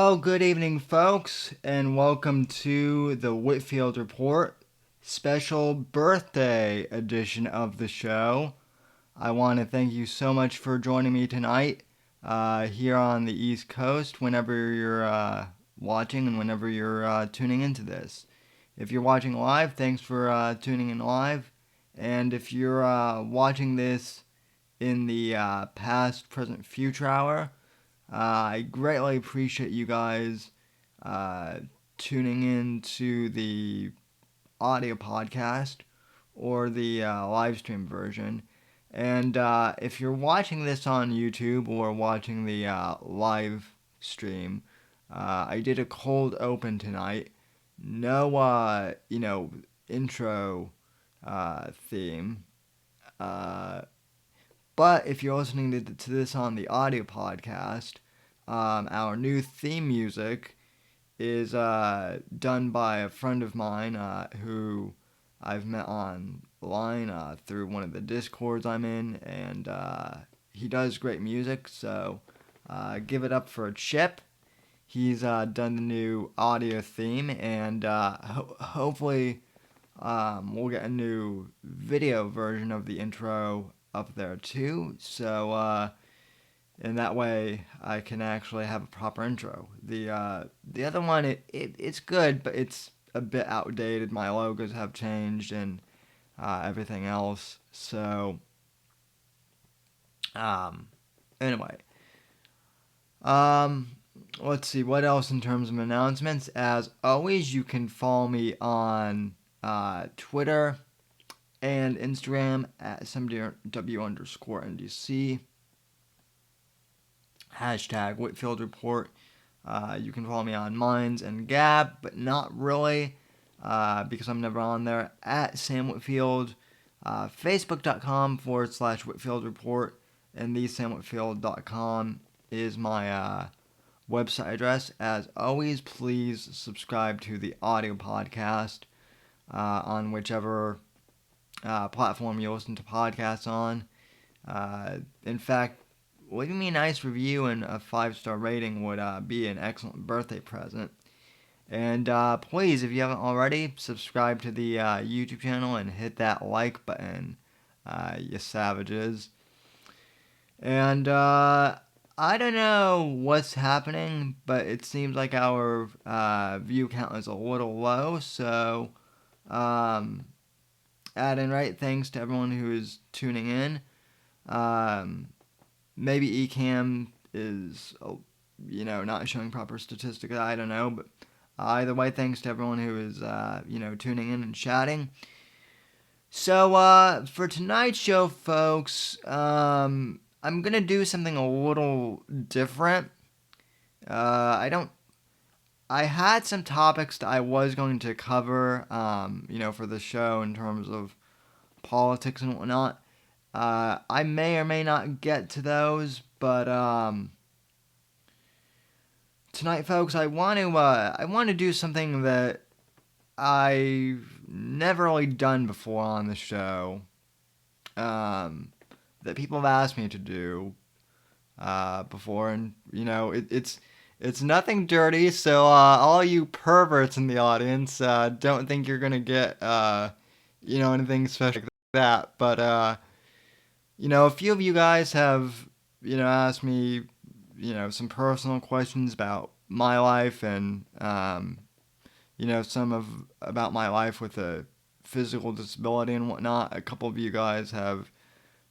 Well, good evening, folks, and welcome to the Whitfield Report special birthday edition of the show. I want to thank you so much for joining me tonight here on the East Coast whenever you're watching and whenever you're tuning into this. If you're watching live, thanks for tuning in live. And if you're watching this in the past, present, future hour, I greatly appreciate you guys uh, tuning in to the audio podcast or the live stream version. And if you're watching this on YouTube or watching the live stream, I did a cold open tonight. No, intro theme. Uh, but if you're listening to this on the audio podcast, our new theme music is done by a friend of mine who I've met online through one of the discords I'm in, and he does great music, so give it up for Chip. He's done the new audio theme, and hopefully we'll get a new video version of the intro up there too. So, and that way I can actually have a proper intro. The other one, it's good, but it's a bit outdated. My logos have changed and everything else. So, um, anyway, um, let's see what else in terms of announcements. As always, you can follow me on Twitter and Instagram at SMW_NDC. Hashtag Whitfield Report. You can follow me on Minds and Gab, but not really because I'm never on there. At Sam Whitfield. Facebook.com/Whitfield Report. And thesamwhitfield.com is my website address. As always, please subscribe to the audio podcast on whichever platform you listen to podcasts on. In fact, leaving me a nice review and a 5-star rating would be an excellent birthday present. And please, if you haven't already, subscribe to the YouTube channel and hit that like button, you savages. And I don't know what's happening, but it seems like our view count is a little low, so add in right thanks to everyone who is tuning in. Maybe Ecamm is, not showing proper statistics. I don't know, but either way, thanks to everyone who is, tuning in and chatting. So, for tonight's show, folks, I'm gonna do something a little different. I had some topics that I was going to cover, for the show in terms of politics and whatnot. I may or may not get to those, but tonight, folks, I want to do something that I've never really done before on the show. That people have asked me to do before, and it's nothing dirty. So all you perverts in the audience, don't think you're gonna get anything special like that, but a few of you guys have, asked me, some personal questions about my life and, about my life with a physical disability and whatnot. A couple of you guys have,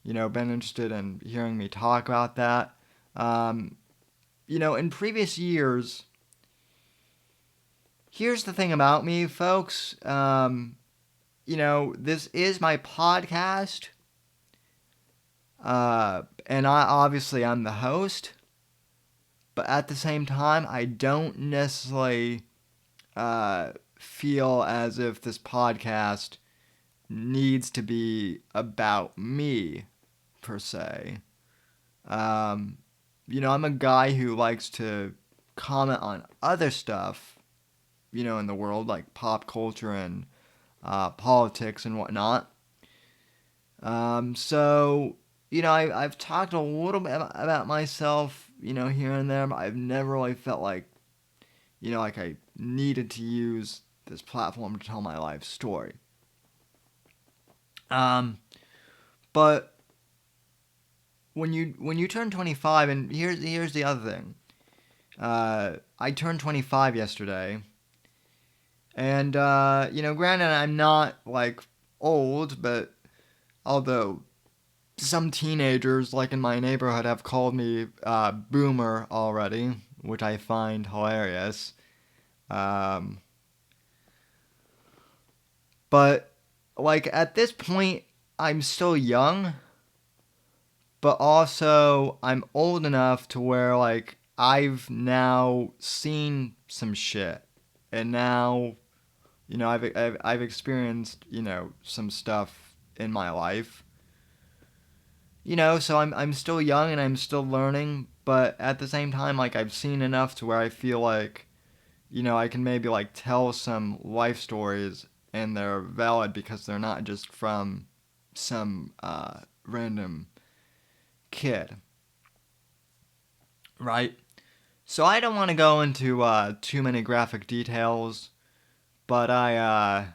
been interested in hearing me talk about that. In previous years, here's the thing about me, folks. This is my podcast. And I'm the host, but at the same time, I don't necessarily feel as if this podcast needs to be about me, per se. I'm a guy who likes to comment on other stuff, in the world, like pop culture and politics and whatnot. So, I've talked a little bit about myself, here and there, but I've never really felt like like I needed to use this platform to tell my life story. But when you turn 25, and here's the other thing. I turned 25 yesterday, and granted, I'm not like old, but although some teenagers, like in my neighborhood, have called me boomer already, which I find hilarious. Um, but like at this point, I'm still young, but also I'm old enough to where like I've now seen some shit, and now I've experienced some stuff in my life. So I'm still young and I'm still learning, but at the same time, like I've seen enough to where I feel like I can maybe like tell some life stories and they're valid because they're not just from some random kid, right? So I don't want to go into too many graphic details, but I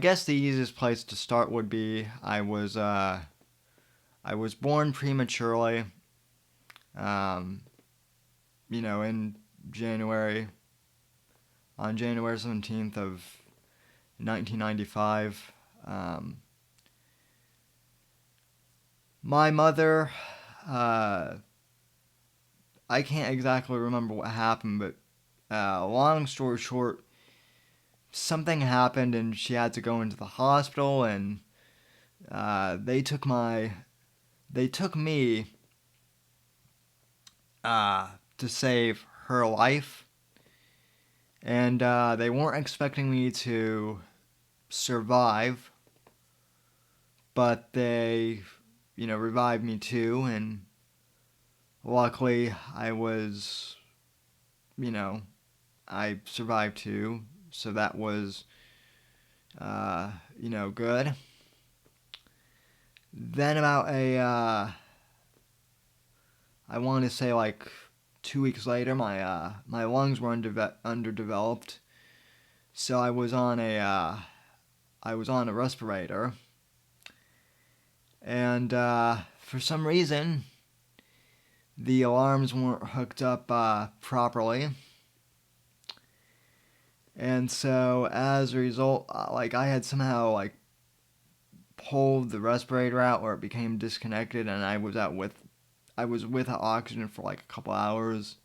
guess the easiest place to start would be I was born prematurely, um, in January, on January 17th of 1995. My mother, uh, I can't exactly remember what happened, but long story short, something happened and she had to go into the hospital, and they took me to save her life, and they weren't expecting me to survive, but they revived me too, and luckily you know I survived too, so that was good. Then about I want to say like 2 weeks later, my lungs were underdeveloped, so I was on a respirator, and for some reason the alarms weren't hooked up properly, and so as a result, like I had somehow like pulled the respirator out where it became disconnected, and I was without oxygen for like a couple hours.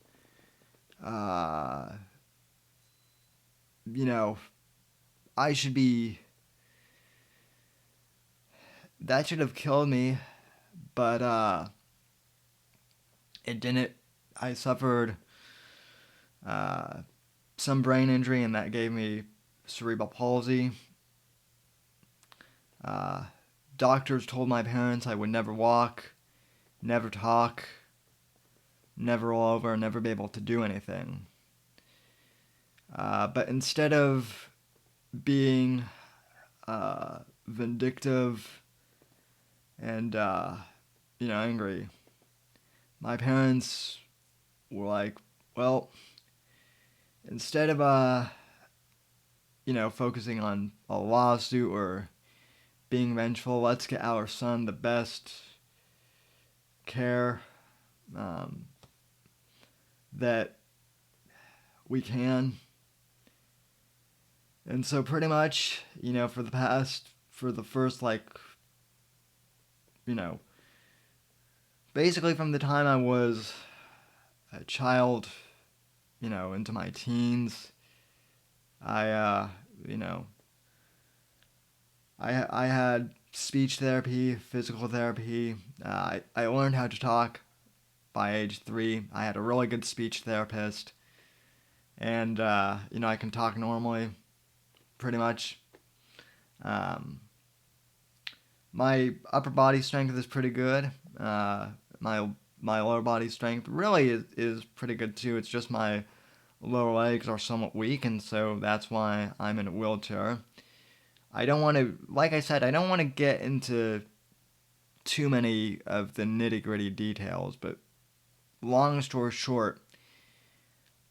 Uh, you know, I should be that should have killed me, but it didn't. I suffered uh, some brain injury, and that gave me cerebral palsy. Uh, Doctors told my parents I would never walk, never talk, never roll over, never be able to do anything. But instead of being vindictive and angry, my parents were like, well, instead of focusing on a lawsuit or being vengeful, let's get our son the best care um, that we can. And so pretty much, for the first like, you know, basically from the time I was a child, into my teens, I, you know, I had speech therapy, physical therapy. I learned how to talk by age 3. I had a really good speech therapist, and I can talk normally, pretty much. Um, my upper body strength is pretty good. My lower body strength really is pretty good too. It's just my lower legs are somewhat weak, and so that's why I'm in a wheelchair. I don't want to, like I said, I don't want to get into too many of the nitty gritty details, but long story short,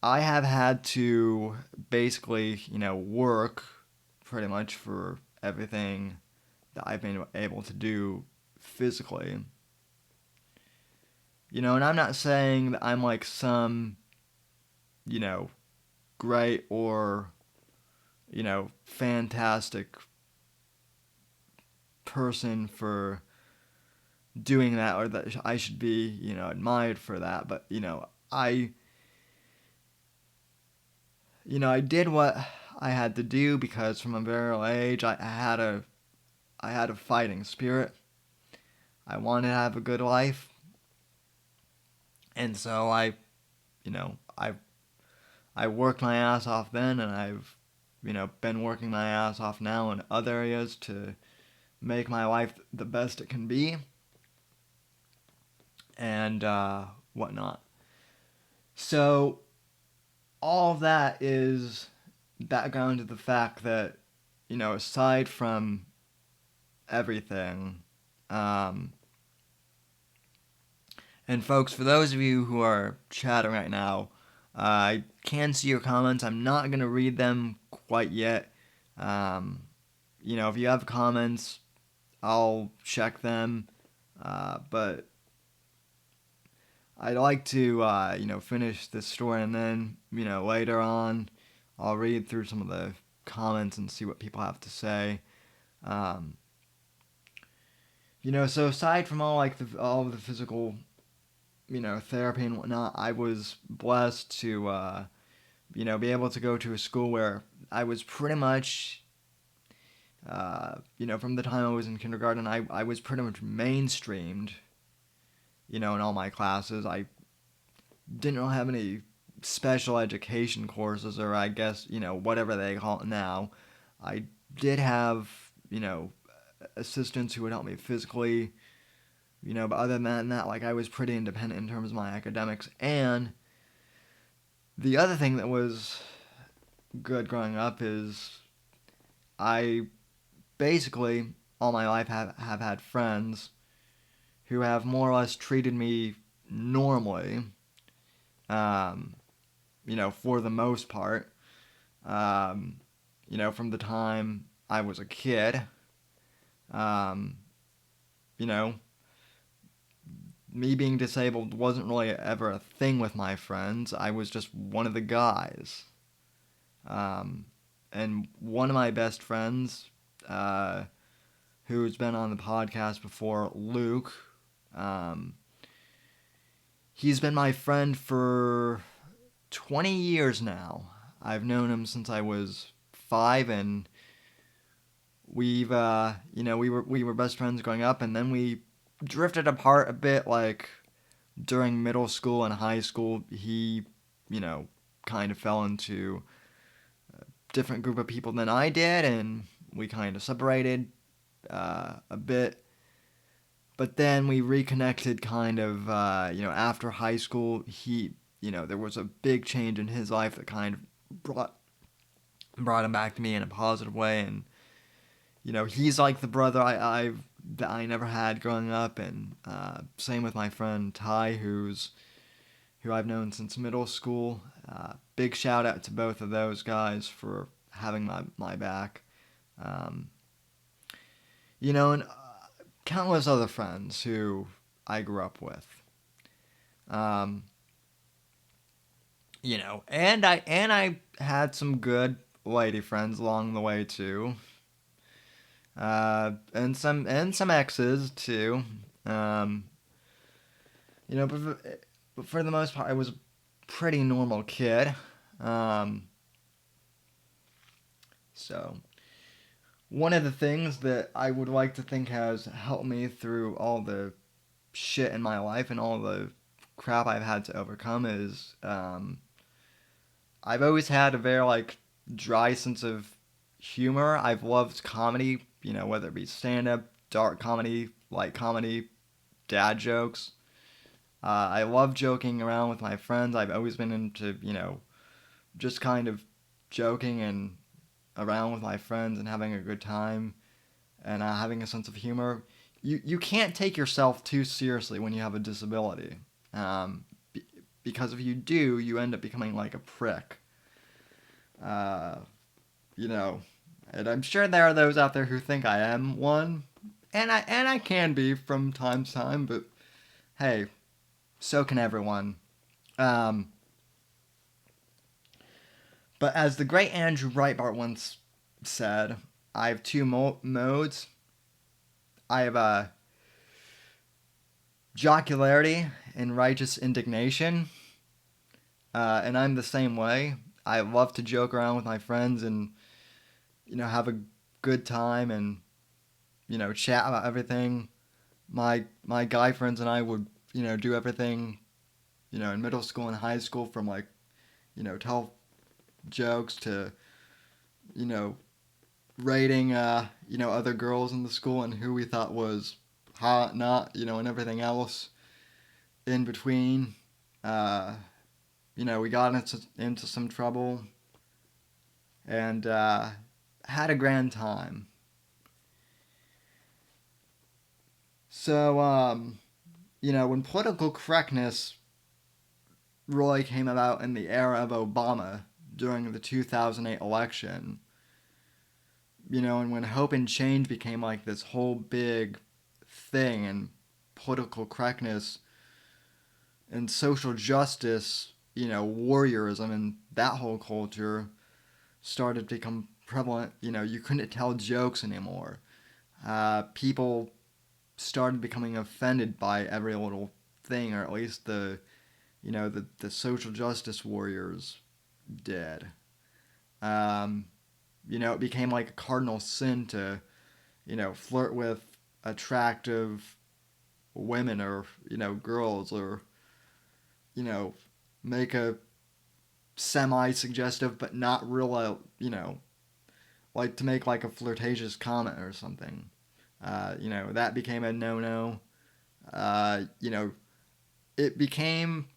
I have had to basically, work pretty much for everything that I've been able to do physically. And I'm not saying that I'm like some, you know, great or, fantastic person for doing that or that I should be, admired for that. But, I did what I had to do because from a very early age I had a fighting spirit. I wanted to have a good life. And so you know, I I worked my ass off then, and I've, been working my ass off now in other areas to make my life the best it can be, and whatnot. So all of that is background to the fact that, aside from everything, um, and folks, for those of you who are chatting right now, I can see your comments. I'm not gonna read them quite yet. Um, if you have comments, I'll check them. But I'd like to, finish this story and then, later on, I'll read through some of the comments and see what people have to say. Um, so aside from all of the physical, therapy and whatnot, I was blessed to, be able to go to a school where I was pretty much, from the time I was in kindergarten, I was pretty much mainstreamed, in all my classes. I didn't really have any special education courses, or I guess, whatever they call it now. I did have, assistants who would help me physically, but other than that, like, I was pretty independent in terms of my academics. And the other thing that was good growing up is I basically all my life have had friends who have more or less treated me normally, um, for the most part, from the time I was a kid. Um, you know, me being disabled wasn't really ever a thing with my friends. I was just one of the guys. Um, and one of my best friends, uh, who's been on the podcast before, Luke, um, he's been my friend for 20 years now. I've known him since I was 5, and we've, we were best friends growing up, and then we drifted apart a bit, like, during middle school and high school. He, kind of fell into a different group of people than I did, and we kind of separated a bit. But then we reconnected kind of, after high school. There was a big change in his life that kind of brought him back to me in a positive way. And, he's like the brother that I never had growing up. And same with my friend Ty, who I've known since middle school. Big shout out to both of those guys for having my back. Um, and countless other friends who I grew up with. Um, and I had some good lady friends along the way too. And some exes too. Um, but for the most part, I was a pretty normal kid. Um, so one of the things that I would like to think has helped me through all the shit in my life and all the crap I've had to overcome is, I've always had a very, like, dry sense of humor. I've loved comedy, whether it be stand-up, dark comedy, light comedy, dad jokes. I love joking around with my friends. I've always been into, just kind of joking and around with my friends and having a good time and having a sense of humor. You can't take yourself too seriously when you have a disability, um, because if you do, you end up becoming like a prick. You know, and I'm sure there are those out there who think I am one, and I can be from time to time, but hey, so can everyone. Um, but as the great Andrew Breitbart once said, I have two modes. I have jocularity and righteous indignation, and I'm the same way. I love to joke around with my friends and have a good time and chat about everything. My guy friends and I would do everything in middle school and high school, from like tell jokes to you know rating other girls in the school and who we thought was hot, not, and everything else in between. We got into some trouble and had a grand time. So, when political correctness really came about in the era of Obama during the 2008 election, and when hope and change became like this whole big thing, and political correctness and social justice, warriorism and that whole culture started to become prevalent, you couldn't tell jokes anymore. People started becoming offended by every little thing, or at least the social justice warriors did. It became like a cardinal sin to, flirt with attractive women or, girls, or, make a semi-suggestive but not real, like to make like a flirtatious comment or something. That became a no-no. It became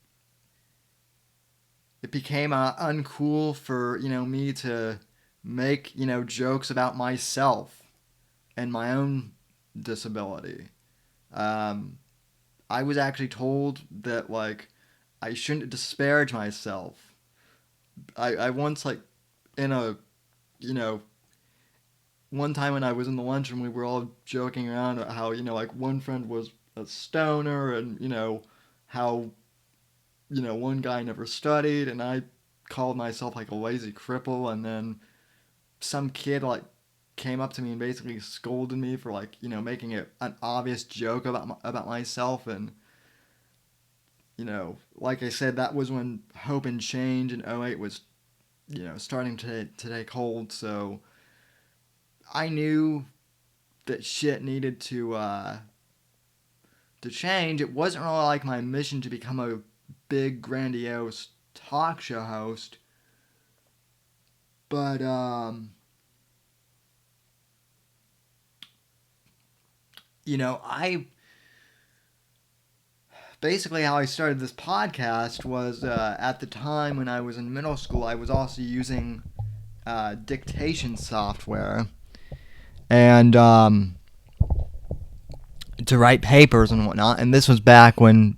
uncool for me to make jokes about myself and my own disability. I was actually told that like I shouldn't disparage myself. I once, like, in a one time when I was in the lunchroom, we were all joking around about how like one friend was a stoner, and how one guy never studied, and I called myself like a lazy cripple, and then some kid like came up to me and basically scolded me for like making an obvious joke about myself. And like I said, that was when hope and change in '08 was starting to take hold. So I knew that shit needed to change. It wasn't really like my mission to become a big grandiose talk show host, but I basically, how I started this podcast was at the time when I was in middle school, I was also using dictation software and to write papers and whatnot. And this was back when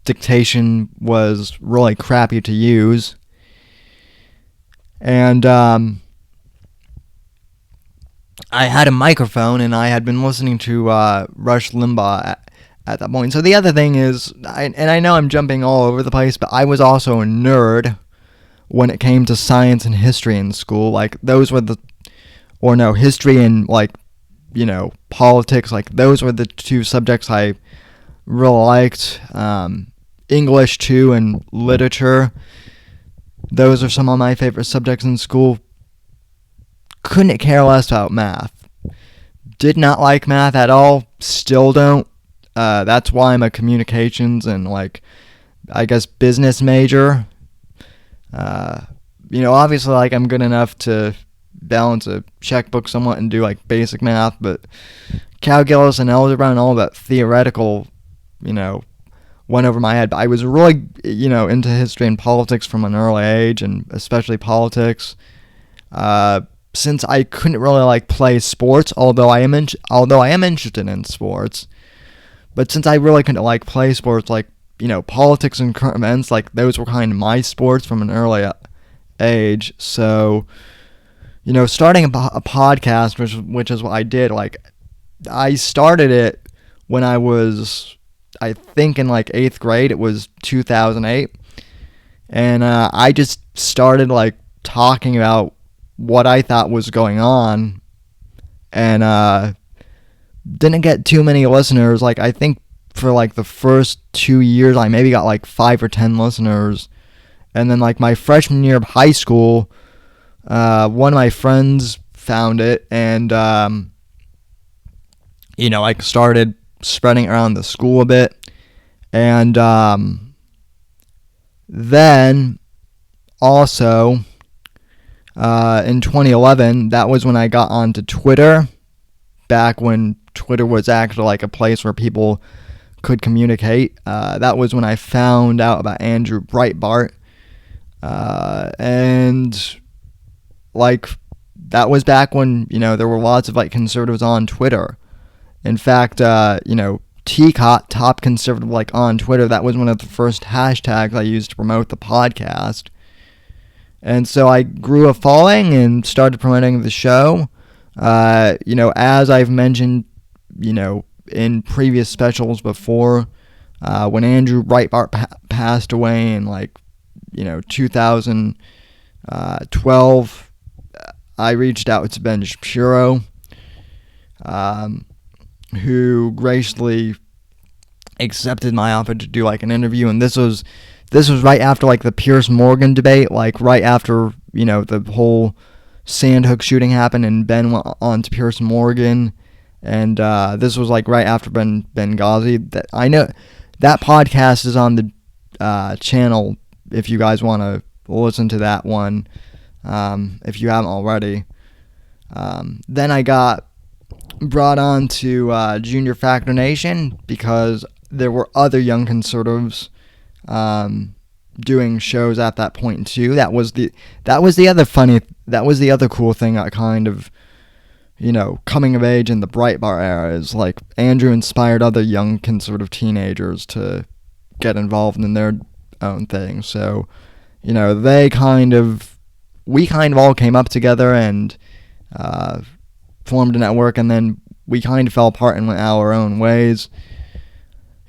dictation was really crappy to use. And I had a microphone, and I had been listening to Rush Limbaugh at that point. So the other thing is, I know I'm jumping all over the place, but I was also a nerd when it came to science and history in school. Like, those were history and, like, politics. Like, those were the two subjects I really liked. English, too, and literature. Those are some of my favorite subjects in school. Couldn't care less about math. Did not like math at all. Still don't. That's why I'm a communications and, like, I guess business major. Obviously, like, I'm good enough to balance a checkbook somewhat and do, like, basic math, but calculus and algebra and all that theoretical, went over my head. But I was really, into history and politics from an early age, and especially politics. Since I couldn't really, like, play sports, although I am interested in sports, but since I really couldn't, like, play sports, like, politics and current events. Like, those were kind of my sports from an early age. So, starting a podcast, which is what I did. Like, I started it when I was, I think, in like 8th grade. It was 2008. And I just started like talking about what I thought was going on, and didn't get too many listeners. Like, I think for like the first 2 years, I maybe got like 5 or 10 listeners. And then like my freshman year of high school, one of my friends found it, and like started spreading around the school a bit. And then also in 2011, that was when I got onto Twitter, back when Twitter was actually like a place where people could communicate. That was when I found out about Andrew Breitbart, and like that was back when there were lots of like conservatives on Twitter. In fact, TCOT, top conservative, like on Twitter, that was one of the first hashtags I used to promote the podcast. And so I grew a following and started promoting the show. As I've mentioned, in previous specials before, when Andrew Breitbart passed away in 2012, I reached out to Ben Shapiro, who graciously accepted my offer to do like an interview. And this was right after like the Pierce Morgan debate, like right after the whole Sandhook shooting happened, and Ben went on to Pierce Morgan, and this was like right after Benghazi. That I know that podcast is on the channel if you guys want to listen to that one, if you haven't already. Then I got brought on to Junior Factor Nation because there were other young conservatives doing shows at that point too. That was the other cool thing. I kind of coming of age in the Breitbart era is like Andrew inspired other young conservative teenagers to get involved in their own thing. So we kind of all came up together and formed a network, and then we kind of fell apart and went our own ways.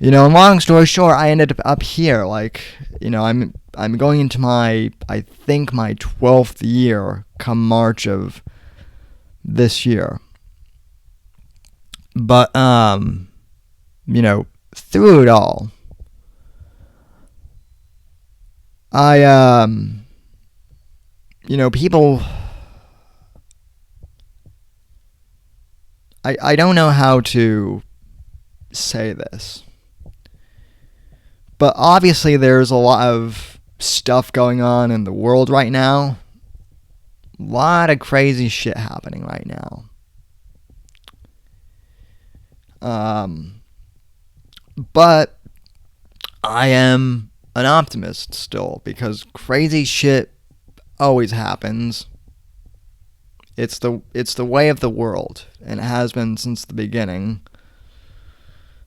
And long story short, I ended up here. Like, I'm going into my 12th year come March of this year. But through it all, I people, I don't know how to say this, but obviously there's a lot of stuff going on in the world right now. A lot of crazy shit happening right now. But I am an optimist still, because crazy shit always happens. It's the way of the world, and it has been since the beginning.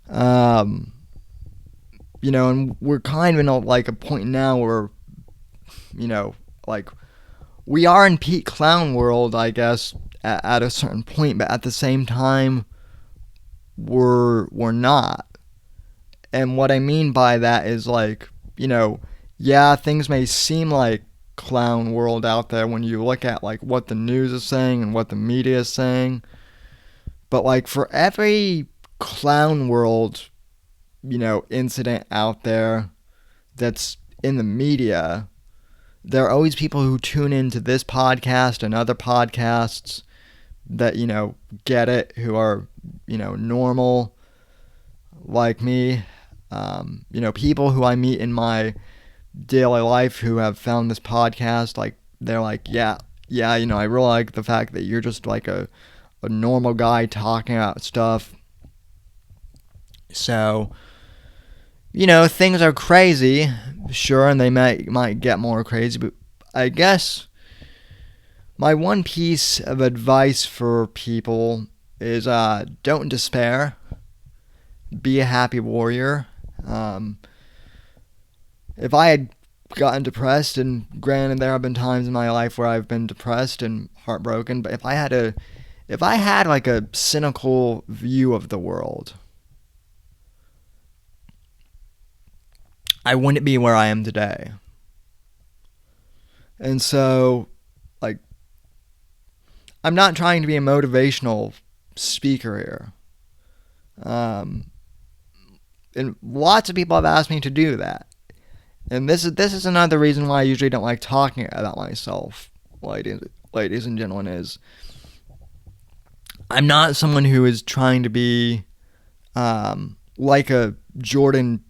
And we're kind of in a point now where, we are in peak clown world, I guess, at a certain point, but at the same time, we're not. And what I mean by that is things may seem like clown world out there when you look at what the news is saying and what the media is saying, but for every clown world incident out there that's in the media, there are always people who tune into this podcast and other podcasts that get it, who are normal like me, people who I meet in my daily life who have found this podcast, they're like, yeah, I really like the fact that you're just a normal guy talking about stuff. So things are crazy, sure, and they might get more crazy, but I guess my one piece of advice for people is don't despair. Be a happy warrior. if I had gotten depressed, and granted there have been times in my life where I've been depressed and heartbroken, but if I had like a cynical view of the world, I wouldn't be where I am today. And so, like, I'm not trying to be a motivational speaker here. And lots of people have asked me to do that. And this is another reason why I usually don't like talking about myself, ladies and gentlemen, is I'm not someone who is trying to be like a Jordan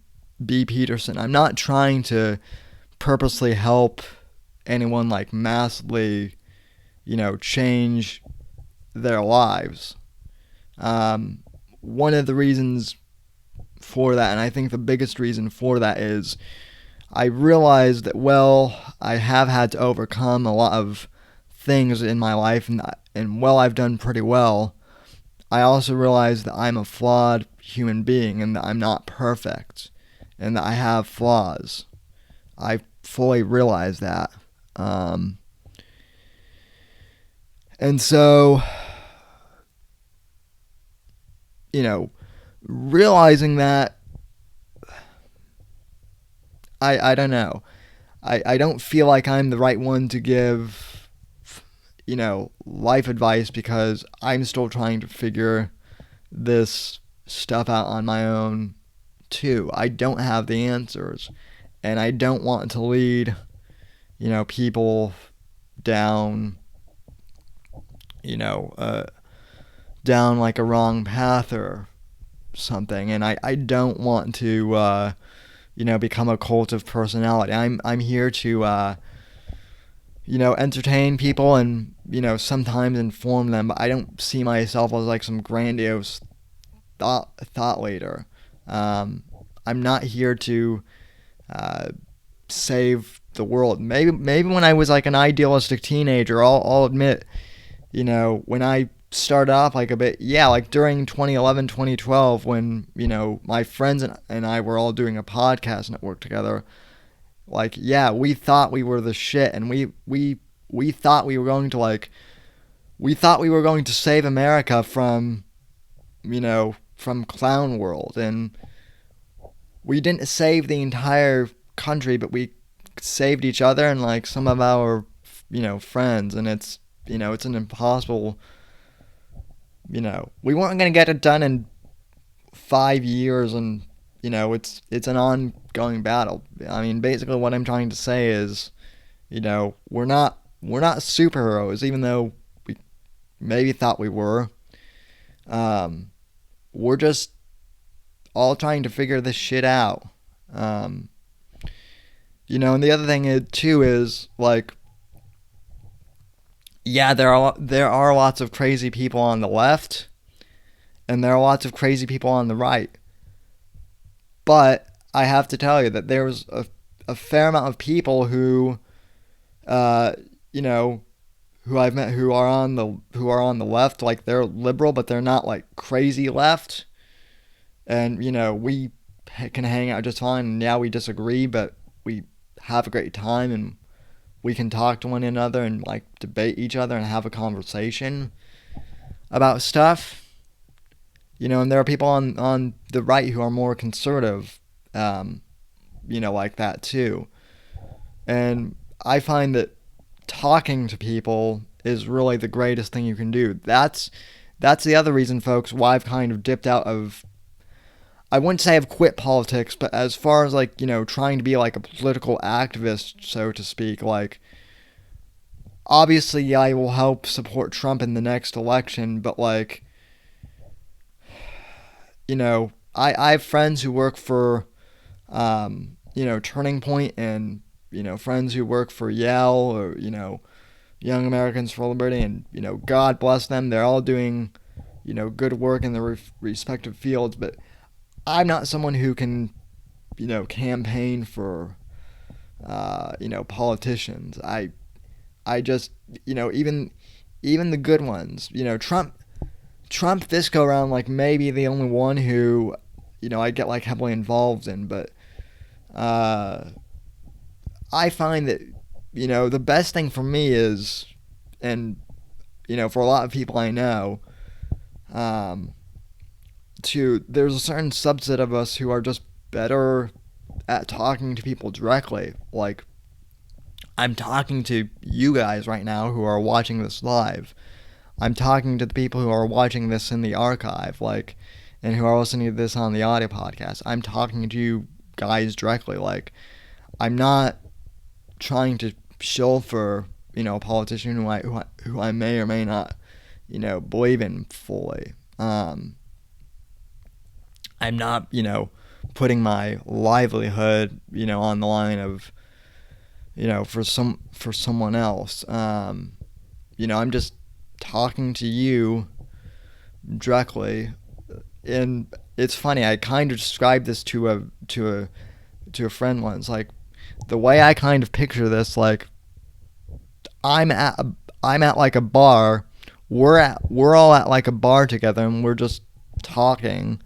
B. Peterson. I'm not trying to purposely help anyone like massively, change their lives. One of the reasons for that, and I think the biggest reason for that, is I realized that, I have had to overcome a lot of things in my life, and I've done pretty well. I also realized that I'm a flawed human being, and that I'm not perfect, and that I have flaws. I fully realize that. And so, realizing that, I don't know. I don't feel like I'm the right one to give, life advice, because I'm still trying to figure this stuff out on my own too. I don't have the answers, and I don't want to lead, people down, down like a wrong path or something. And I don't want to, become a cult of personality. I'm here to, entertain people and, sometimes inform them, but I don't see myself as like some grandiose thought leader. I'm not here to save the world. Maybe when I was like an idealistic teenager, I'll admit, when I started off like a bit, like during 2011, 2012, when, my friends and I were all doing a podcast network together, like, we thought we were the shit, and we thought we were going to save America from, from clown world. And we didn't save the entire country, but we saved each other and like some of our, friends. And it's, it's an impossible, we weren't going to get it done in 5 years, and, it's an ongoing battle. I mean, basically what I'm trying to say is, we're not superheroes, even though we maybe thought we were. We're just all trying to figure this shit out. And the other thing too is, like, there are lots of crazy people on the left, and there are lots of crazy people on the right. But I have to tell you that there's a fair amount of people who, who I've met who are on the left, like they're liberal, but they're not like crazy left. And, we can hang out just fine. And we disagree, but we have a great time, and we can talk to one another and like debate each other and have a conversation about stuff. And there are people on the right who are more conservative, like that too. And I find that talking to people is really the greatest thing you can do. That's the other reason, folks, why I've kind of dipped out of, I wouldn't say I've quit politics, but as far as like, trying to be like a political activist, so to speak, like, obviously, I will help support Trump in the next election, but like, I have friends who work for, Turning Point, and, friends who work for Yale, or, Young Americans for Liberty, and, God bless them. They're all doing, good work in their respective fields, but I'm not someone who can, campaign for, politicians. I just, even the good ones, Trump this go around, like, maybe the only one who, I get like heavily involved in, but, I find that, the best thing for me is, and, for a lot of people I know, um, there's a certain subset of us who are just better at talking to people directly. Like, I'm talking to you guys right now who are watching this live. I'm talking to the people who are watching this in the archive, like, and who are listening to this on the audio podcast. I'm talking to you guys directly. Like, I'm not trying to shill for, a politician who I may or may not, believe in fully. I'm not, putting my livelihood, on the line of, for someone else. I'm just talking to you directly, and it's funny. I kind of described this to a friend once. Like, the way I kind of picture this, like, I'm at like a bar. We're all at like a bar together, and we're just talking.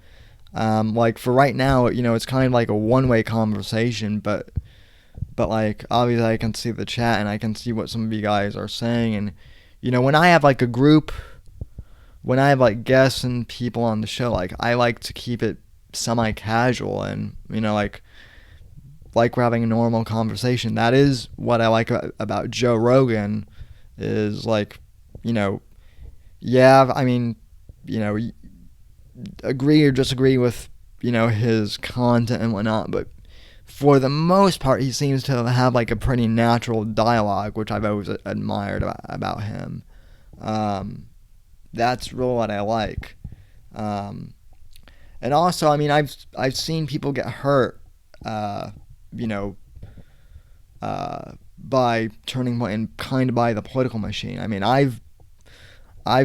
Like, for right now, it's kind of like a one-way conversation, but like, obviously I can see the chat and I can see what some of you guys are saying. And when I have like a group, when I have like guests and people on the show, like, I like to keep it semi-casual, and like we're having a normal conversation. That is what I like about Joe Rogan, is like, yeah, I mean, agree or disagree with, his content and whatnot, but for the most part, he seems to have like a pretty natural dialogue, which I've always admired about him. That's really what I like. And also, I mean, I've seen people get hurt, you know, by Turning Point and kind of by the political machine. I mean, I've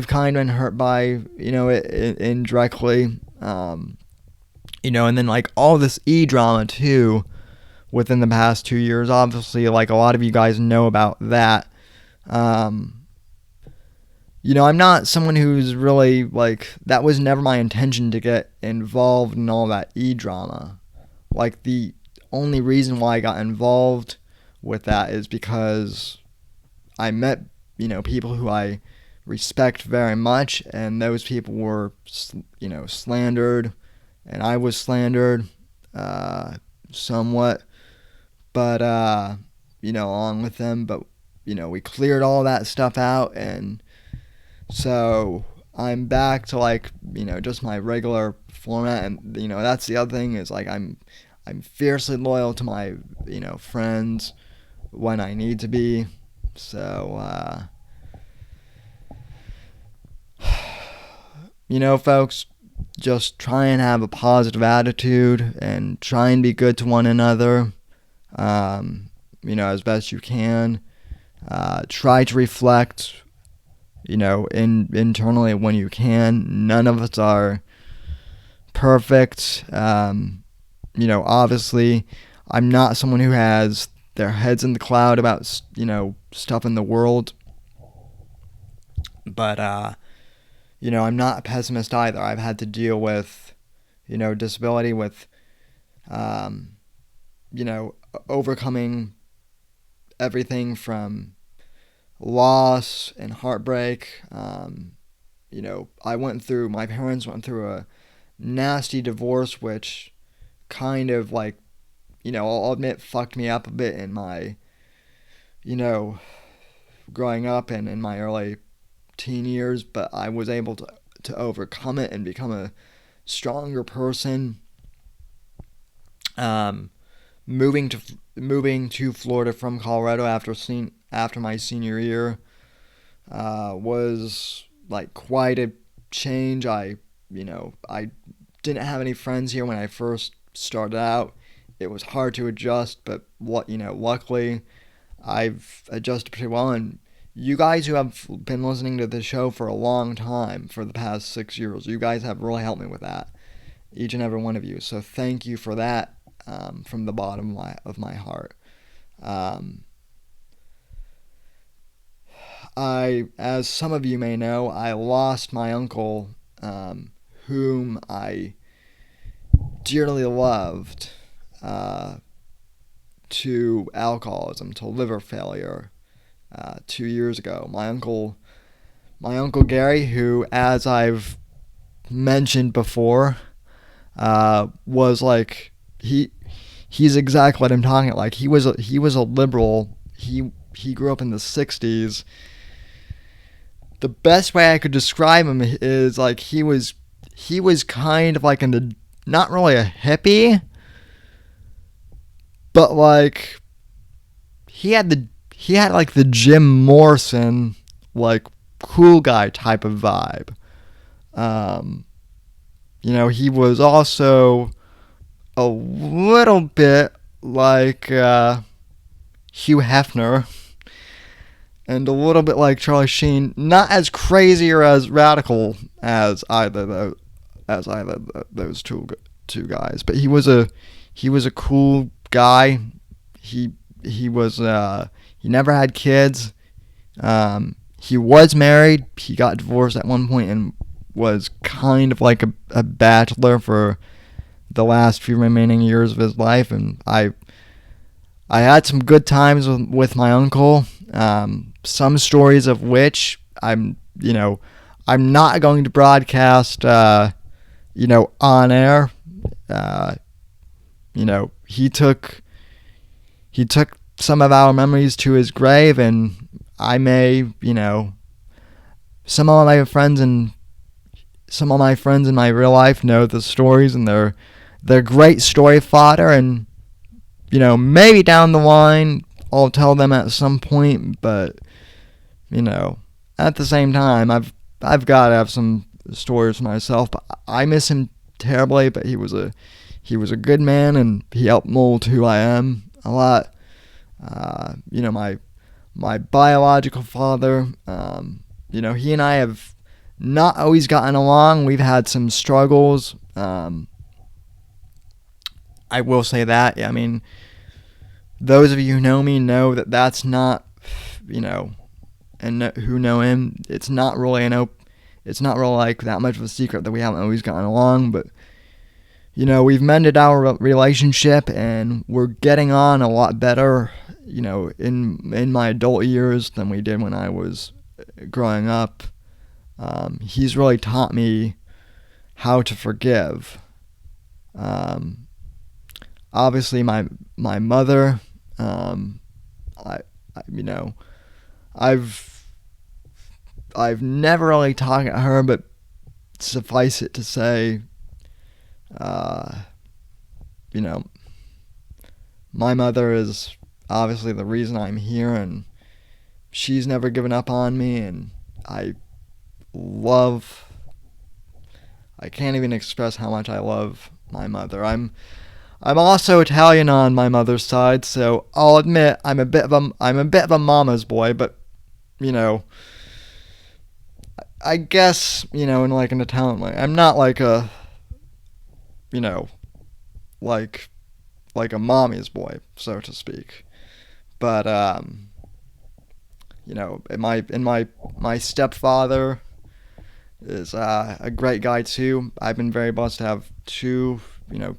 kind of been hurt by, it indirectly, and then like all this drama too within the past 2 years. Obviously, like, a lot of you guys know about that. I'm not someone who's really, like, that was never my intention to get involved in all that drama. Like, the only reason why I got involved with that is because I met, people who I respect very much, and those people were, slandered, and I was slandered, somewhat, but, along with them, but, we cleared all that stuff out, and so I'm back to, like, just my regular format, and, that's the other thing, is, like, I'm fiercely loyal to my, friends when I need to be, so, folks, just try and have a positive attitude and try and be good to one another, as best you can. Try to reflect, internally when you can. None of us are perfect. Obviously, I'm not someone who has their heads in the cloud about, stuff in the world. But, I'm not a pessimist either. I've had to deal with, disability, with, overcoming everything from loss and heartbreak. My parents went through a nasty divorce, which kind of, like, I'll admit, fucked me up a bit in my, growing up and in my early teen years, but I was able to overcome it and become a stronger person. Moving to Florida from Colorado after my senior year was, like, quite a change. I didn't have any friends here when I first started out. It was hard to adjust, but luckily I've adjusted pretty well. And you guys who have been listening to the show for a long time, for the past 6 years, you guys have really helped me with that, each and every one of you. So thank you for that, from the bottom of my heart. As some of you may know, I lost my uncle, whom I dearly loved, to alcoholism, to liver failure, 2 years ago. My uncle Gary, who, as I've mentioned before, was like he's exactly what I'm talking about. Like he was a liberal. He grew up in the '60s. The best way I could describe him is like he was kind of like not really a hippie, but like he had like the Jim Morrison, like, cool guy type of vibe. He was also a little bit like Hugh Hefner and a little bit like Charlie Sheen. Not as crazy or as radical as either those two guys, but he was a cool guy. He was he never had kids. He was married. He got divorced at one point and was kind of like a bachelor for the last few remaining years of his life. And I had some good times with my uncle. Some stories of which I'm not going to broadcast, on air. He took some of our memories to his grave, and I may, some of my friends in my real life know the stories, and they're great story fodder, and maybe down the line I'll tell them at some point, but at the same time I've got to have some stories myself. But I miss him terribly, but he was a good man, and he helped mold who I am a lot. My biological father, he and I have not always gotten along. We've had some struggles. I will say that. I mean, those of you who know me know that that's not, and who know him, it's not really like that much of a secret that we haven't always gotten along. But we've mended our relationship, and we're getting on a lot better, in my adult years than we did when I was growing up. He's really taught me how to forgive. Obviously, my mother, I've never really talked to her, but suffice it to say, my mother is obviously the reason I'm here, and she's never given up on me, and I can't even express how much I love my mother. I'm also Italian on my mother's side, so I'll admit I'm a bit of a mama's boy, but I guess, in like an Italian way. I'm not like a like a mommy's boy, so to speak. But my stepfather is a great guy too. I've been very blessed to have two,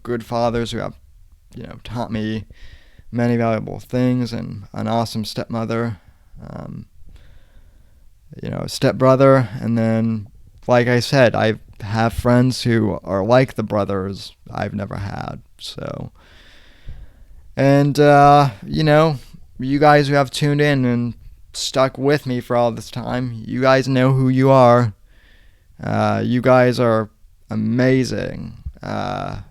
good fathers who have, taught me many valuable things, and an awesome stepmother, a stepbrother, and then, like I said, I have friends who are like the brothers I've never had. So, and you guys who have tuned in and stuck with me for all this time, you guys know who you are. You guys are amazing. I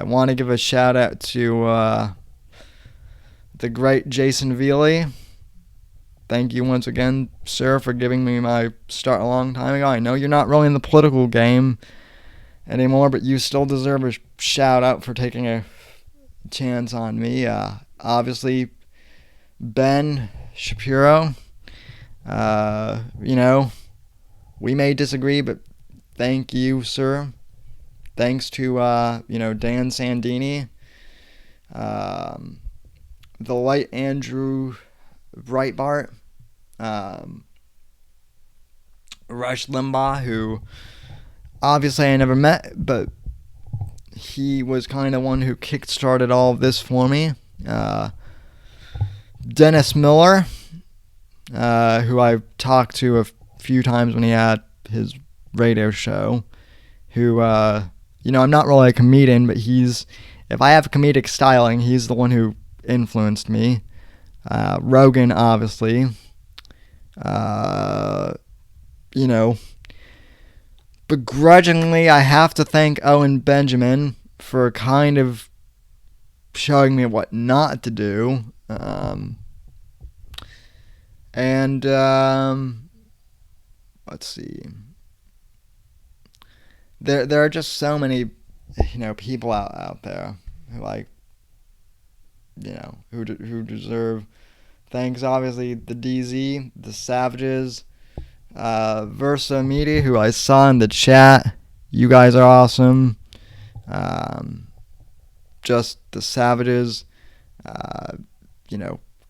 want to give a shout out to the great Jason Veely. Thank you once again, sir, for giving me my start a long time ago. I know you're not really in the political game anymore, but you still deserve a shout out for taking a chance on me. Obviously, Ben Shapiro, we may disagree, but thank you, sir. Thanks to, Dan Sandini, the late Andrew Breitbart, Rush Limbaugh, who obviously I never met, but he was kind of one who kick-started all of this for me. Uh, Dennis Miller, who I've talked to a few times when he had his radio show, who, I'm not really a comedian, but if I have comedic styling, he's the one who influenced me. Rogan, obviously. Uh, you know, Begrudgingly, I have to thank Owen Benjamin for kind of showing me what not to do. And let's see. There are just so many, people out there who who deserve thanks. Obviously, the DZ, the Savages, Versa Media, who I saw in the chat. You guys are awesome. Just the Savages, uh,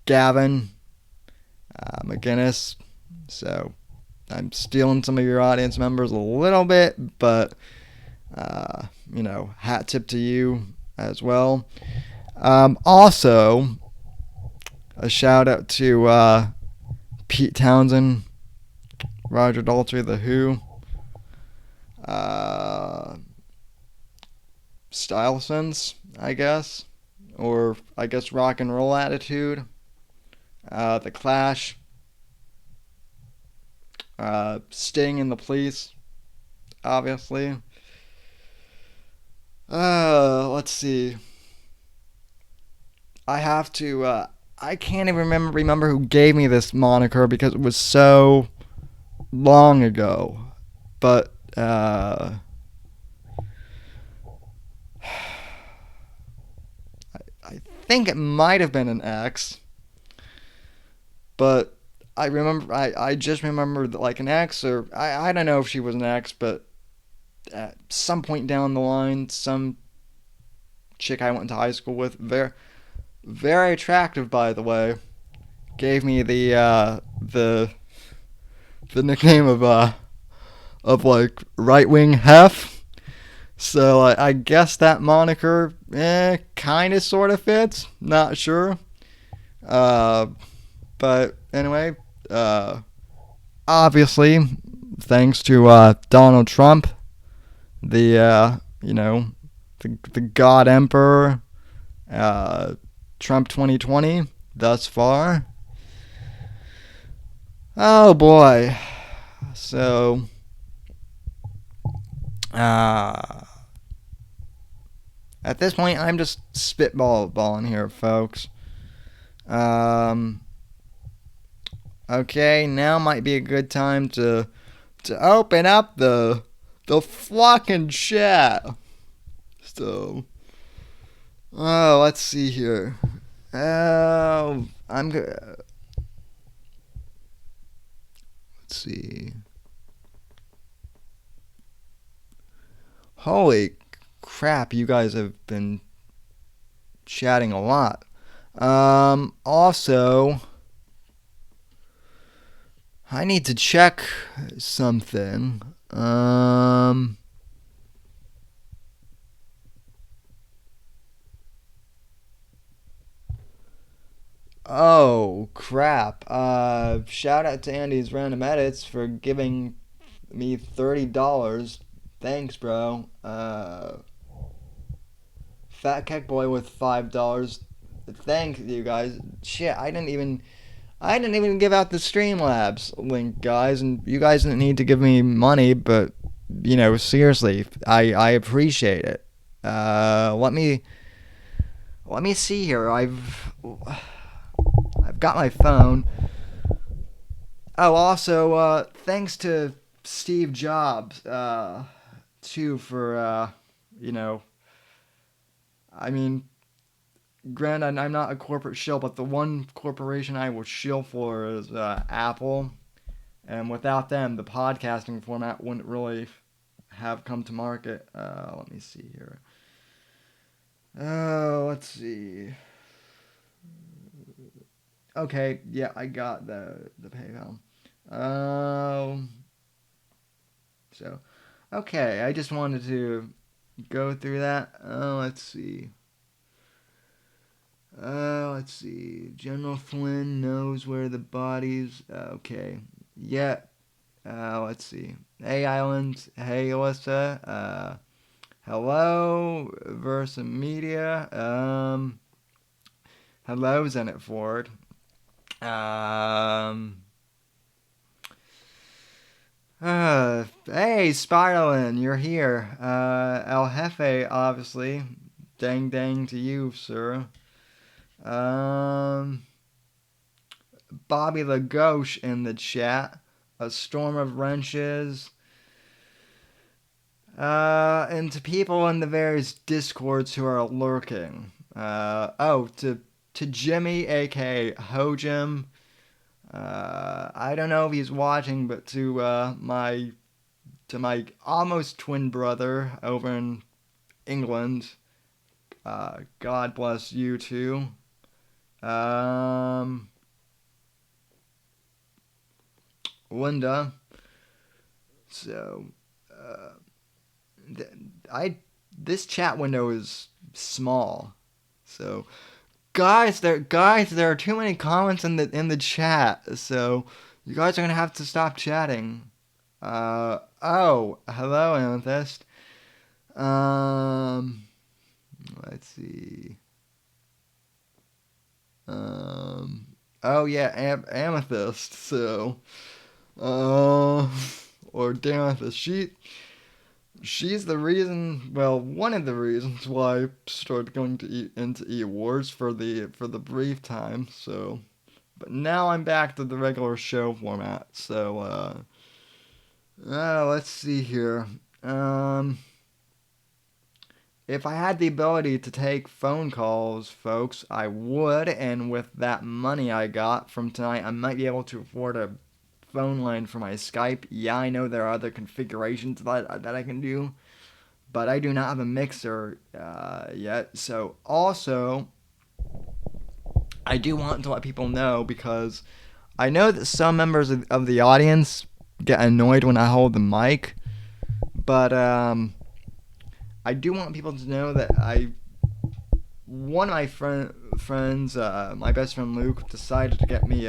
Gavin, McGinnis. So I'm stealing some of your audience members a little bit, but, hat tip to you as well. Also, a shout out to Pete Townsend, Roger Daltrey, The Who, Style Sense, I guess, or I guess Rock and Roll Attitude, The Clash, Sting and the Police, obviously. Let's see. I have to. I can't even remember who gave me this moniker because it was so long ago. But I think it might have been an ex. But I just remember that, like, an ex, or I don't know if she was an ex, but at some point down the line, some chick I went to high school with, very very attractive, by the way, gave me the nickname of like right wing hef. So I guess that moniker, kind of sort of fits. Not sure. But anyway, obviously, thanks to Donald Trump, the God Emperor, Trump 2020 thus far. Oh boy. So, at this point, I'm just spitballing here, folks. Okay, now might be a good time to open up the fucking chat. So, let's see here. I'm good. Let's see. Holy crap, you guys have been chatting a lot. Also, I need to check something. Oh, crap. Shout out to Andy's Random Edits for giving me $30. Thanks, bro. Fat Keck Boy with $5. Thank you guys. Shit, I didn't even give out the Streamlabs link, guys, and you guys didn't need to give me money, but seriously, I appreciate it. Let me see here. I've got my phone. Oh, also, thanks to Steve Jobs, too, for I mean, granted, I'm not a corporate shill, but the one corporation I will shill for is Apple. And without them, the podcasting format wouldn't really have come to market. Let me see here. Let's see. Okay, yeah, I got the PayPal. Um, so, okay, I just wanted to go through that. Let's see. Let's see. General Flynn knows where the bodies. Okay. Yeah. Let's see. Hey, Island. Hey, Alyssa. Hello, Versa Media. Hello, Zenit Ford. Um. Hey, Spiralin, you're here. El Jefe, obviously. Dang dang to you, sir. Um. Bobby Lagauche in the chat. A storm of wrenches. And to people in the various discords who are lurking. To Jimmy, aka Hojim. I don't know if he's watching, but to my almost twin brother over in England. God bless you too. Um, Linda. So, uh, th- I this chat window is small. So, there are too many comments in the chat. So, you guys are gonna have to stop chatting. Hello, Amethyst. Um, let's see. Um, oh yeah, Amethyst. So, uh, or Damethyst. She's the reason. Well, one of the reasons why I started going to into E-Wars for the brief time. So, but now I'm back to the regular show format. So, let's see here. Um. If I had the ability to take phone calls, folks, I would. And with that money I got from tonight, I might be able to afford a phone line for my Skype. Yeah, I know there are other configurations that I can do, but I do not have a mixer yet. So, also, I do want to let people know because I know that some members of the audience get annoyed when I hold the mic, but I do want people to know that one of my friends, my best friend Luke, decided to get me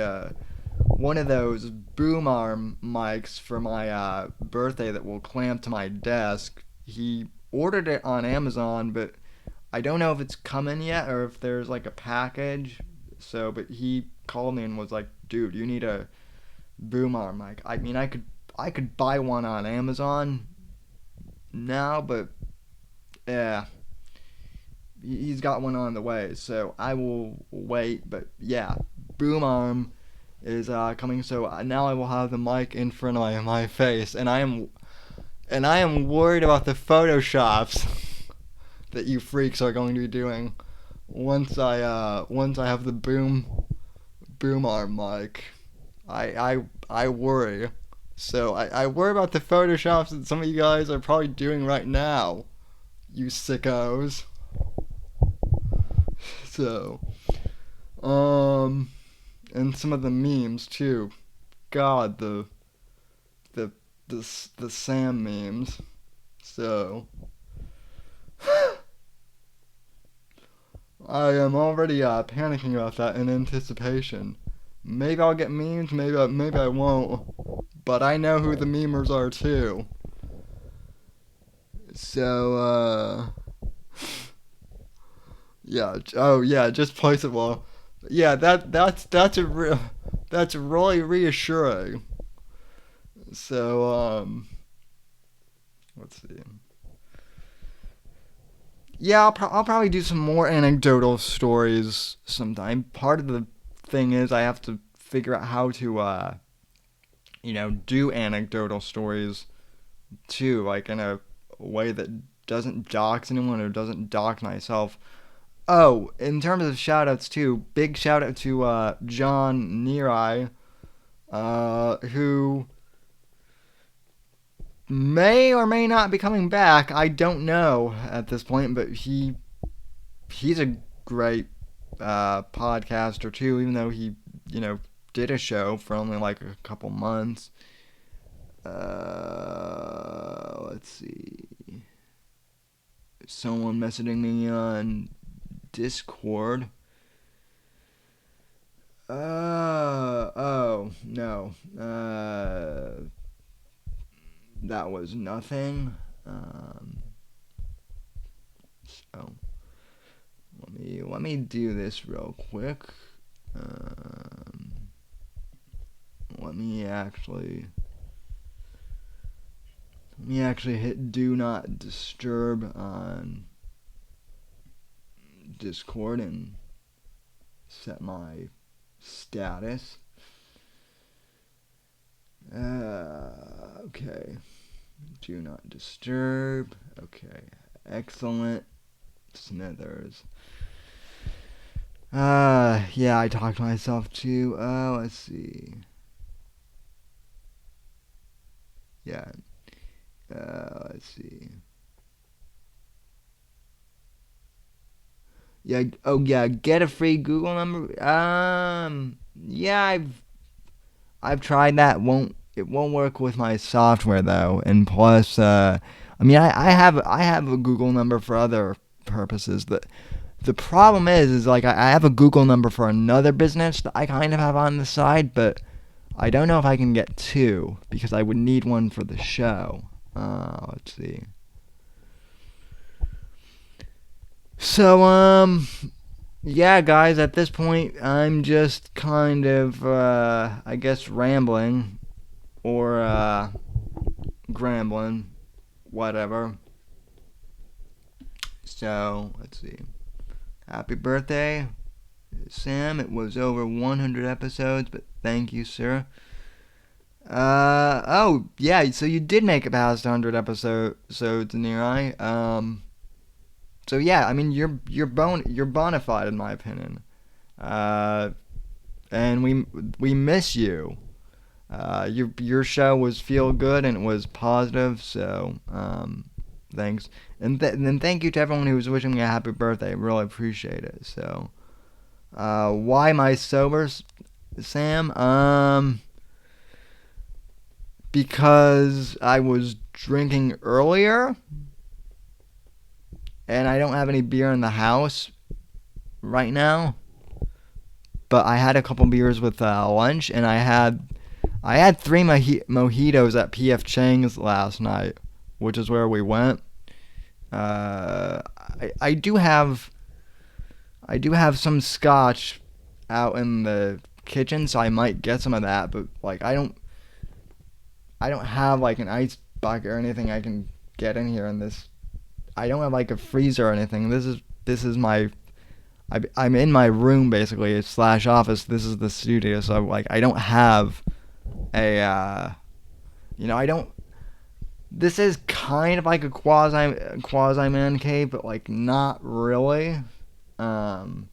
one of those boom arm mics for my birthday that will clamp to my desk. He ordered it on Amazon, but I don't know if it's coming yet or if there's like a package. So, but he called me and was like, "Dude, you need a boom arm mic." I mean, I could buy one on Amazon now, but yeah, he's got one on the way, so I will wait. But yeah, boom arm is coming. So now I will have the mic in front of my face, and I am worried about the photoshops that you freaks are going to be doing once I have the boom arm mic. I worry. So I worry about the photoshops that some of you guys are probably doing right now, you sickos. So, and some of the memes too. God, the the Sam memes. So, I am already panicking about that in anticipation. Maybe I'll get memes, maybe I won't. But I know who the memers are too. So, yeah. Oh, yeah. Just place it well. Yeah, that's really reassuring. So, let's see. Yeah, I'll probably do some more anecdotal stories sometime. Part of the thing is I have to figure out how to, do anecdotal stories too, like in a way that doesn't dox anyone or doesn't dox myself. Oh, in terms of shoutouts too, big shout out to John Nerai, who may or may not be coming back. I don't know at this point, but he's a great podcaster too, even though he did a show for only like a couple months. Let's see. Someone messaging me on Discord. No. That was nothing. So let me do this real quick. Let me actually hit do not disturb on Discord and set my status. Okay. Do not disturb. Okay. Excellent. Smithers. Yeah, I talked to myself too. Let's see. Yeah. Let's see. Yeah. Oh, yeah. Get a free Google number. Yeah, I've tried that. It won't work with my software though. And plus, I mean, I have a Google number for other purposes. The problem is like I have a Google number for another business that I kind of have on the side, but I don't know if I can get two because I would need one for the show. Let's see. So, yeah, guys, at this point, I'm just kind of, I guess, rambling or, grambling, whatever. So, let's see. Happy birthday, Sam. It was over 100 episodes, but thank you, sir. Oh, yeah, so you did make it past 100 episodes, Neri. So yeah, I mean, you're bona fide in my opinion. Uh, and we miss you. Your show was feel good and it was positive, so thanks. And then thank you to everyone who was wishing me a happy birthday. I really appreciate it. So, why am I sober, Sam? Because I was drinking earlier, and I don't have any beer in the house right now. But I had a couple beers with lunch, and I had three mojitos at PF Chang's last night, which is where we went. I do have some scotch out in the kitchen, so I might get some of that. But like I don't have like an ice bucket or anything I can get in here in this. I don't have like a freezer or anything. This is my I'm in my room basically / office. This is the studio, so like I don't have a I don't. This is kind of like a quasi man cave, but like not really. Um,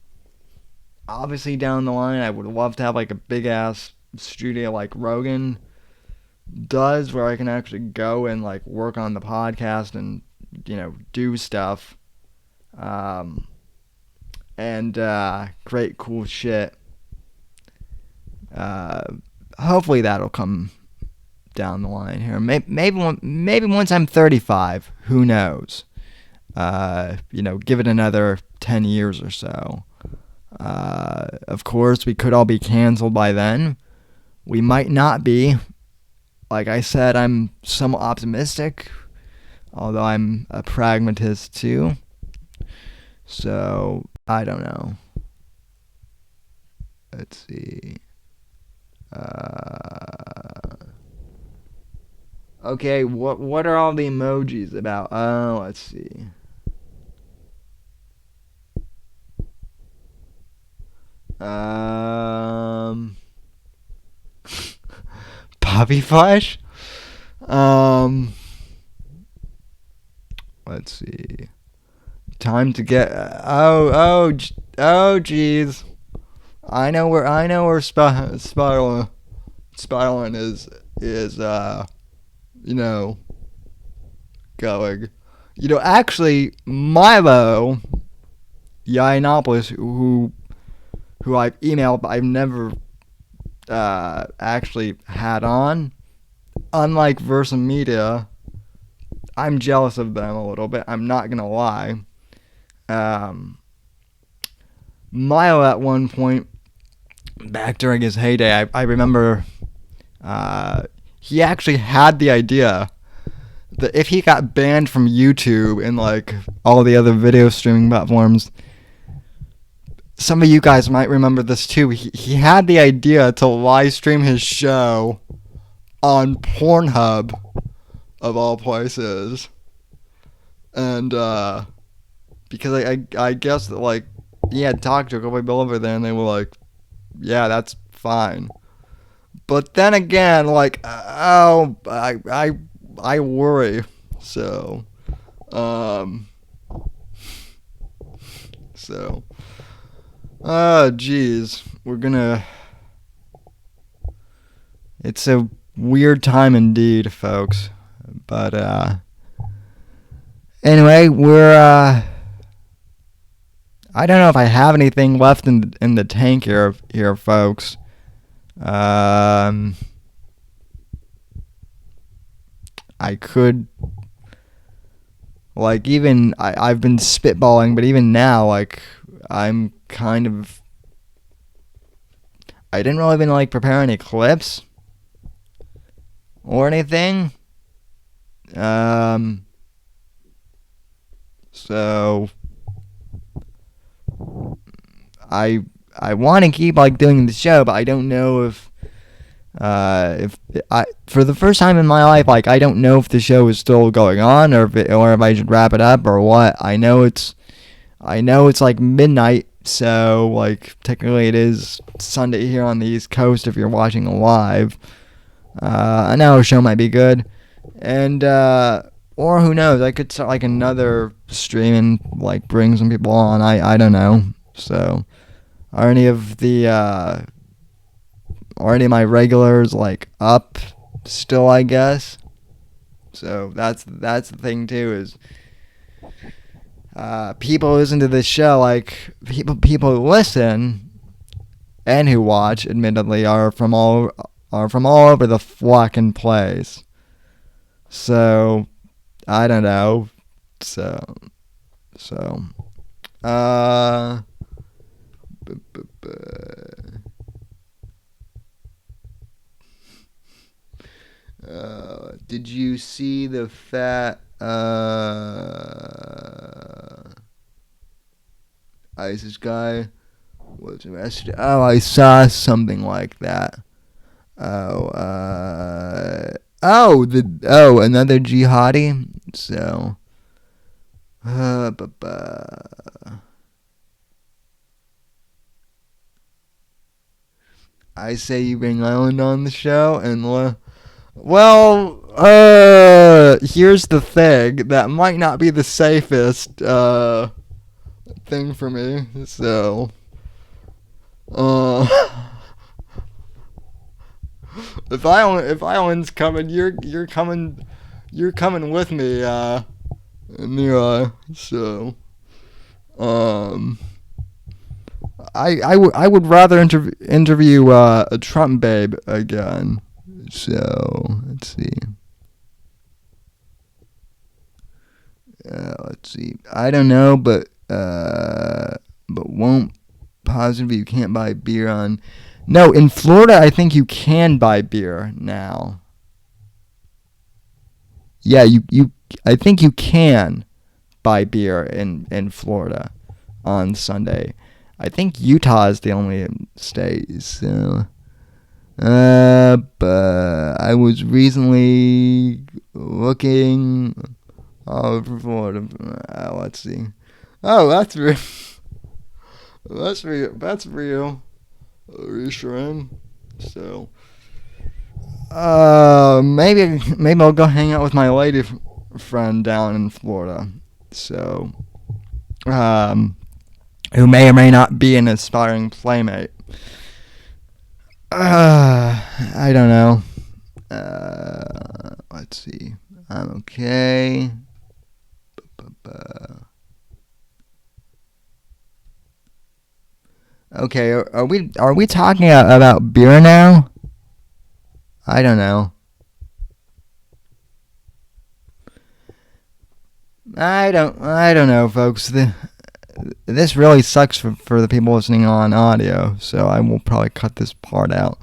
Obviously down the line, I would love to have like a big ass studio like Rogan does, where I can actually go and like work on the podcast and do stuff. Um, and great cool shit. Uh, Hopefully that'll come down the line here. Maybe once I'm 35, who knows? Give it another 10 years or so. Of course, we could all be canceled by then. We might not be. Like I said, I'm somewhat optimistic, although I'm a pragmatist too. So, I don't know. Let's see. Okay, what are all the emojis about? Oh, let's see. Puppy flesh? Let's see. Time to get. Jeez. I know where spiraling is going. Actually, Milo Yiannopoulos, who I've emailed, but I've never actually had on. Unlike Versa Media, I'm jealous of them a little bit. I'm not gonna lie. Milo at one point, back during his heyday, I remember he actually had the idea that if he got banned from YouTube and like all the other video streaming platforms, some of you guys might remember this too. He had the idea to live stream his show on Pornhub, of all places. And because I guess that like he had talked to a couple people over there and they were like, yeah, that's fine. But then again, like, I worry. So, so, geez, it's a weird time indeed, folks. But, anyway, I don't know if I have anything left in the tank here, folks. I could, like, even I've been spitballing, but even now, like, I'm kind of, I didn't really even like prepare any clips or anything. So I want to keep like doing the show, but I don't know if I, for the first time in my life, like I don't know if the show is still going on or if I should wrap it up or what. I know it's like midnight, so like technically it is Sunday here on the East Coast if you're watching live. I know a show might be good, and or who knows, I could start like another stream and like bring some people on. I don't know. So are any of my regulars like up still, I guess? So that's the thing too, is people who listen to this show, like people who listen and who watch, admittedly, are from all over the fucking place. So I don't know. So did you see the fat ISIS guy was arrested? Oh, I saw something like that. Another jihadi. So I say you bring Island on the show, and here's the thing. That might not be the safest thing for me. So, if Island's coming, you're coming with me. Anyway, so, I would rather interview a Trump babe again. So let's see. I don't know, but won't positive you can't buy beer on. No, in Florida, I think you can buy beer now. Yeah, I think you can buy beer in Florida on Sunday. I think Utah is the only state. So, but I was recently looking for Florida. Let's see. Oh, that's real. That's real. Reassuring. So, maybe I'll go hang out with my lady friend down in Florida. So, who may or may not be an aspiring playmate. I don't know. Let's see. I'm okay. Okay, are we talking about beer now? I don't know. I don't know, folks. This really sucks for the people listening on audio, so I will probably cut this part out.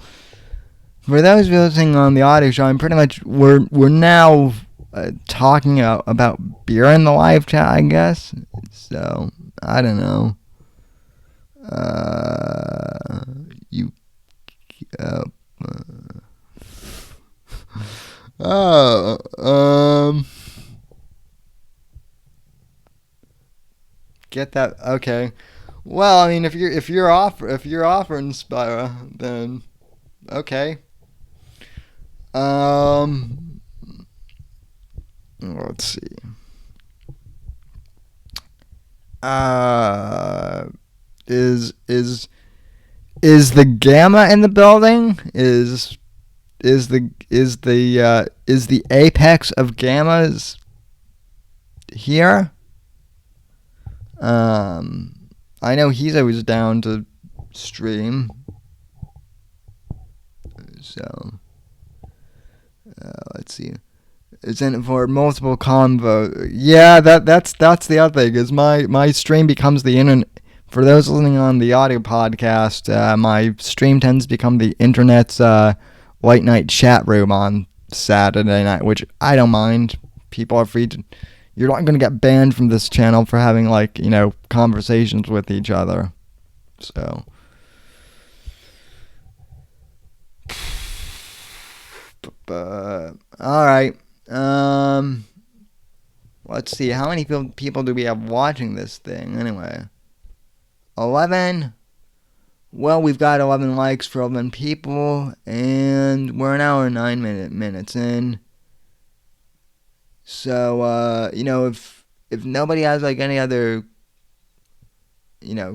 For those of you listening on the audio show, I'm pretty much we're now talking about beer in the live chat, I guess. So I don't know. You. Uh, oh. Get that? Okay. Well, I mean, if you're offering Spira, then okay. Um. Let's see. Uh. Is is is the gamma in the building? Is the apex of gammas here? I know he's always down to stream. So let's see. It's in it for multiple convo. Yeah, that's the other thing. Is my stream becomes the internet. For those listening on the audio podcast, my stream tends to become the internet's late night chat room on Saturday night, which I don't mind. People are free to. You're not going to get banned from this channel for having conversations with each other. So. All right. Let's see. How many people do we have watching this thing anyway? 11. Well, we've got 11 likes for 11 people, and we're an hour and 9 minutes in. So, if nobody has any other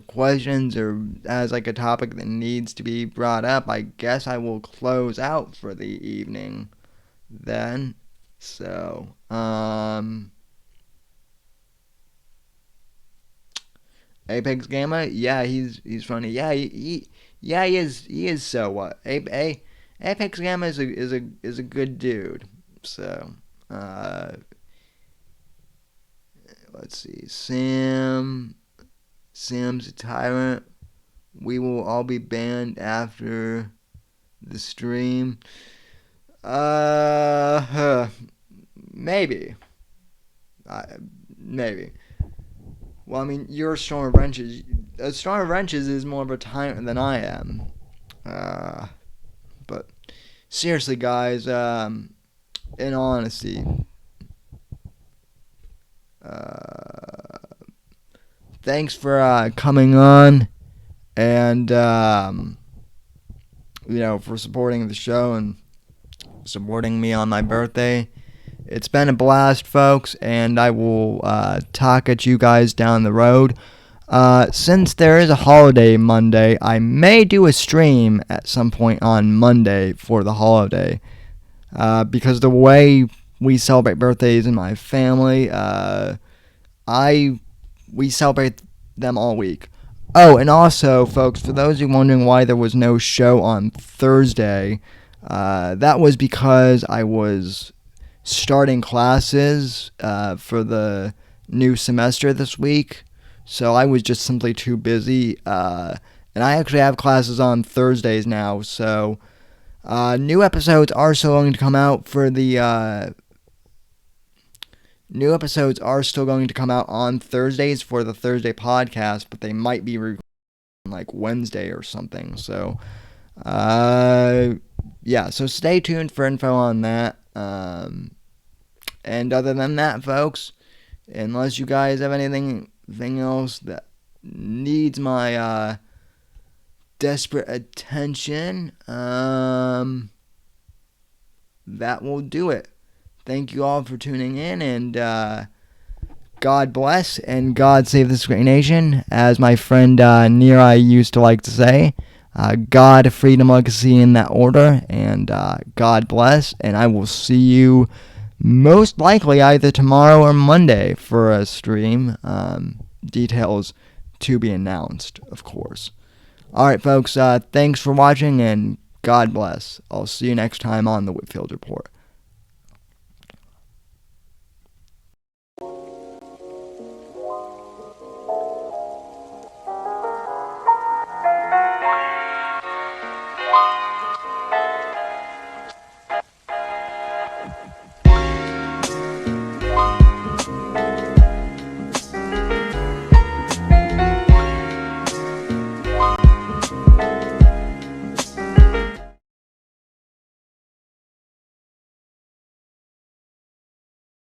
questions or has a topic that needs to be brought up, I guess I will close out for the evening then. So, Apex Gamma, yeah, he's funny. Yeah, he is. So what? Apex Gamma is a good dude. So, uh, let's see. Sam's a tyrant. We will all be banned after the stream. Maybe. Maybe. Well, I mean, you're Storm of Wrenches. Storm of Wrenches is more of a tyrant than I am. But seriously, guys, in all honesty, thanks for coming on and for supporting the show and supporting me on my birthday. It's been a blast, folks, and I will talk at you guys down the road. Since there is a holiday Monday, I may do a stream at some point on Monday for the holiday. Because the way we celebrate birthdays in my family, we celebrate them all week. Oh, and also, folks, for those of you wondering why there was no show on Thursday, that was because I was starting classes for the new semester this week, so I was just simply too busy. And I actually have classes on Thursdays now, so new episodes are still going to come out for the new episodes are still going to come out on Thursdays for the Thursday podcast, but they might be Wednesday or something. So, yeah. So stay tuned for info on that. And other than that, folks, unless you guys have anything else that needs my desperate attention, that will do it. Thank you all for tuning in, and God bless and God save this great nation, as my friend Nira used to like to say. God, freedom, legacy in that order, and God bless, and I will see you most likely either tomorrow or Monday for a stream. Details to be announced, of course. Alright, folks, thanks for watching, and God bless. I'll see you next time on the Whitfield Report.